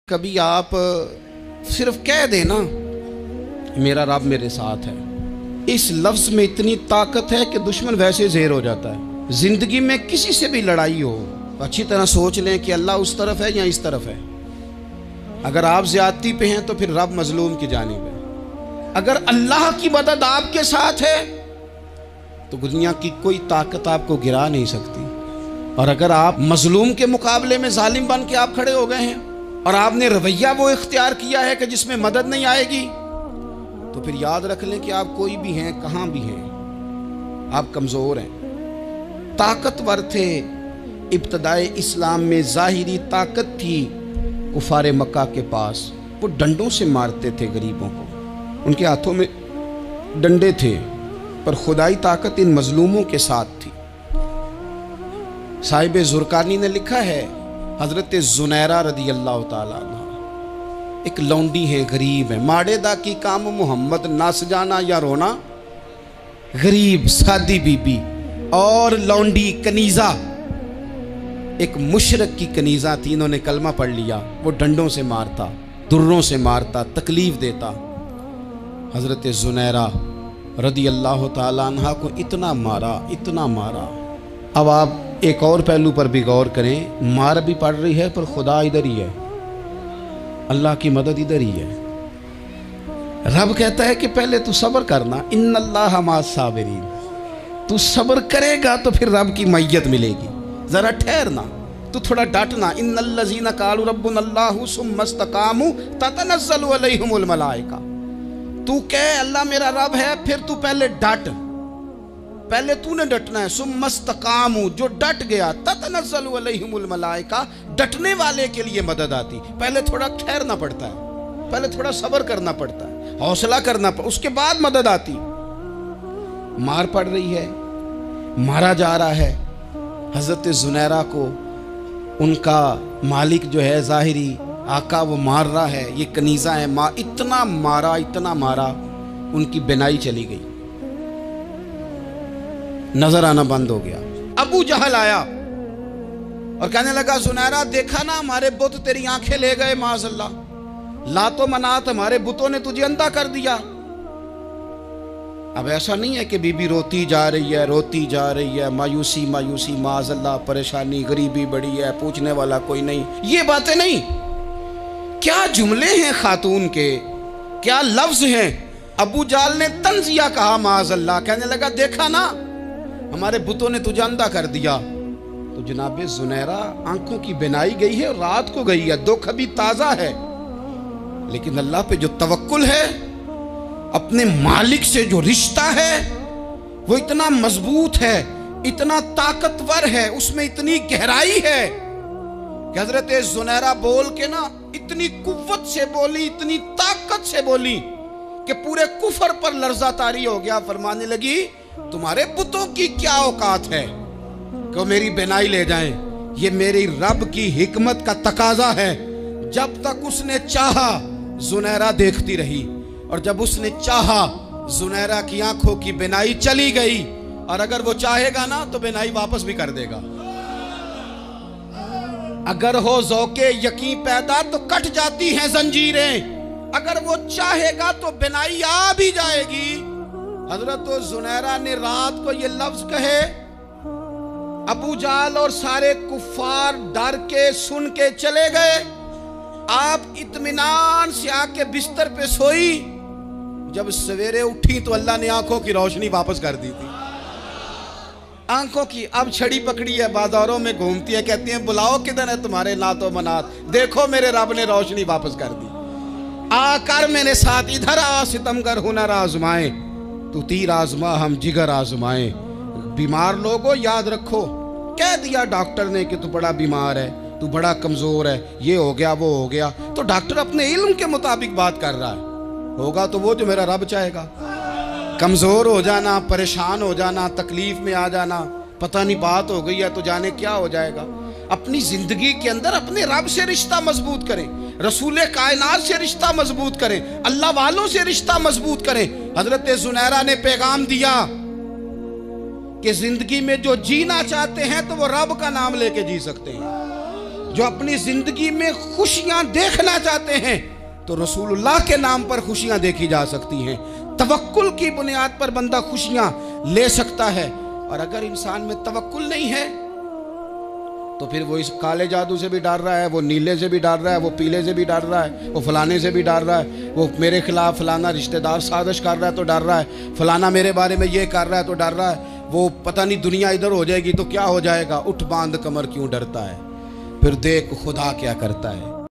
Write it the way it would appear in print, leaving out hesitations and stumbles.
कभी आप सिर्फ कह देना मेरा रब मेरे साथ है, इस लफ्ज़ में इतनी ताकत है कि दुश्मन वैसे ज़ेर हो जाता है। ज़िंदगी में किसी से भी लड़ाई हो तो अच्छी तरह सोच लें कि अल्लाह उस तरफ है या इस तरफ है। अगर आप ज़्यादती पे हैं तो फिर रब मजलूम की जानिब है। अगर अल्लाह की मदद आपके साथ है तो दुनिया की कोई ताकत आपको गिरा नहीं सकती। और अगर आप मजलूम के मुकाबले में जालिम बन के आप खड़े हो गए हैं और आपने रवैया वो इख्तियार किया है कि जिसमें मदद नहीं आएगी, तो फिर याद रख लें कि आप कोई भी हैं, कहाँ भी हैं, आप कमज़ोर हैं। ताकतवर थे इब्तदाए इस्लाम में, ज़ाहिरी ताकत थी कुफारे मक्का के पास। वो डंडों से मारते थे गरीबों को, उनके हाथों में डंडे थे, पर खुदाई ताकत इन मजलूमों के साथ थी। साहिब ज़ुरकानी ने लिखा है, हज़रत ज़ुनैरा रदी अल्लाह ताला अन्हा एक लौंडी है, गरीब है। माड़े दा की काम मोहम्मद नस जाना या रोना, गरीब सादी बीबी और लौंडी कनीज़ा, एक मुशरक की कनीज़ा थी। इन्होंने कलमा पढ़ लिया। वो डंडों से मारता, दुर्रों से मारता, तकलीफ देता। हज़रत ज़ुनैरा रदी अल्लाह ताला अन्हा को इतना मारा, इतना मारा। अब आप एक और पहलू पर भी गौर करें, मार भी पड़ रही है पर खुदा इधर ही है, अल्लाह की मदद इधर ही है। रब कहता है कि पहले तू सब्र करना, इन्नल्लाह माअस साबिरीन। तू सब्र करेगा तो फिर रब की मैयत मिलेगी। जरा ठहरना, तू थोड़ा डटना। इन्नल्लज़ीना क़ालू रब्बुनल्लाहु सुम्मा इस्तक़ामू ततनज़्ज़लु अलैहिमुल मलाइका। तू कह अल्लाह मेरा रब है, फिर तू पहले डट, पहले तूने डटना है। सुम्मा इस्तक़ामू, जो डट गया, ततनज़्ज़लु अलैहिमुल मलाइका, डटने वाले के लिए मदद आती। पहले थोड़ा ठहरना पड़ता है, पहले थोड़ा सब्र करना पड़ता है, हौसला करना पड़ता, उसके बाद मदद आती। मार पड़ रही है, मारा जा रहा है। हज़रत ज़ुनैरा को उनका मालिक जो है, ज़ाहिरी आका, वो मार रहा है। ये कनीज़ा है, इतना मारा, इतना मारा, उनकी बिनाई चली गई, नजर आना बंद हो गया। अबू जहल आया और कहने लगा, ज़ुनैरा देखा ना, हमारे बुत तेरी आंखें ले गए, माज़अल्लाह, लातो मनात हमारे बुतों ने तुझे अंधा कर दिया। अब ऐसा नहीं है कि बीबी रोती जा रही है, रोती जा रही है, मायूसी मायूसी, माज़अल्लाह, परेशानी, गरीबी बड़ी है, पूछने वाला कोई नहीं, ये बातें नहीं। क्या जुमले हैं खातून के, क्या लफ्ज हैं। अबू जाल ने तंजिया कहा, माज़अल्लाह, कहने लगा देखा ना, हमारे बुतों ने तुझे अंधा कर दिया। तो जनाबे ज़ुनैरा आंखों की बिनाई गई है, रात को गई है, दुख अभी ताज़ा है, लेकिन अल्लाह पे जो तवक्कुल है, अपने मालिक से जो रिश्ता है, वो इतना मजबूत है, इतना ताकतवर है, उसमें इतनी गहराई है कि हज़रत ज़ुनैरा बोल के ना इतनी कुव्वत से बोली, इतनी ताकत से बोली कि पूरे कुफर पर लर्जा तारी हो गया। फरमाने लगी, तुम्हारे बुतों की क्या औकात है कि मेरी बिनाई ले जाएं। ये मेरी रब की हिकमत का तकाजा है। जब तक उसने चाहा ज़ुनैरा देखती रही, और जब उसने चाहा ज़ुनैरा की आंखों की बिनाई चली गई। और अगर वो चाहेगा ना तो बिनाई वापस भी कर देगा। अगर हो ज़ौक़े यकीन पैदा तो कट जाती हैं जंजीरें, अगर वो चाहेगा तो बिनाई आ भी जाएगी। हज़रत ज़ुनैरा ने रात को ये लफ्ज़ कहे, अबू जाल और सारे कुफ़ार डर के सुन के चले गए। आप इत्मीनान से आके बिस्तर पे सोई। जब सवेरे उठी तो अल्लाह ने आंखों की रोशनी वापस कर दी थी। आंखों की अब छड़ी पकड़ी है, बाजारों में घूमती है, कहती है बुलाओ किधर है तुम्हारे नातो मनात, देखो मेरे रब ने रोशनी वापस कर दी। आकर मेरे साथ इधर आ, सितमगर हुनर आजमाए, तू तीर आजमा हम जिगर आजमाए। बीमार लोगों याद रखो, कह दिया डॉक्टर ने कि तू बड़ा बीमार है, तू बड़ा कमजोर है, ये हो गया वो हो गया, तो डॉक्टर अपने इल्म के मुताबिक बात कर रहा है। होगा तो वो जो मेरा रब चाहेगा। कमजोर हो जाना, परेशान हो जाना, तकलीफ में आ जाना, पता नहीं बात हो गई है तो जाने क्या हो जाएगा। अपनी जिंदगी के अंदर अपने रब से रिश्ता मजबूत करें, रसूल कायनात से रिश्ता मजबूत करें, अल्लाह वालों से रिश्ता मजबूत करें। हजरत ज़ुनैरा ने पैगाम दिया कि जिंदगी में जो जीना चाहते हैं तो वो रब का नाम लेके जी सकते हैं। जो अपनी जिंदगी में खुशियां देखना चाहते हैं तो रसूलुल्लाह के नाम पर खुशियां देखी जा सकती हैं। तवक्कुल की बुनियाद पर बंदा खुशियां ले सकता है। और अगर इंसान में तवक्कुल नहीं है तो फिर वो इस काले जादू से भी डर रहा है, वो नीले से भी डर रहा है, वो पीले से भी डर रहा है, वो फलाने से भी डर रहा है, वो मेरे खिलाफ फलाना रिश्तेदार साजिश कर रहा है तो डर रहा है, फलाना मेरे बारे में ये कर रहा है तो डर रहा है, वो पता नहीं दुनिया इधर हो जाएगी तो क्या हो जाएगा। उठ बांध कमर क्यों डरता है, फिर देख खुदा क्या करता है।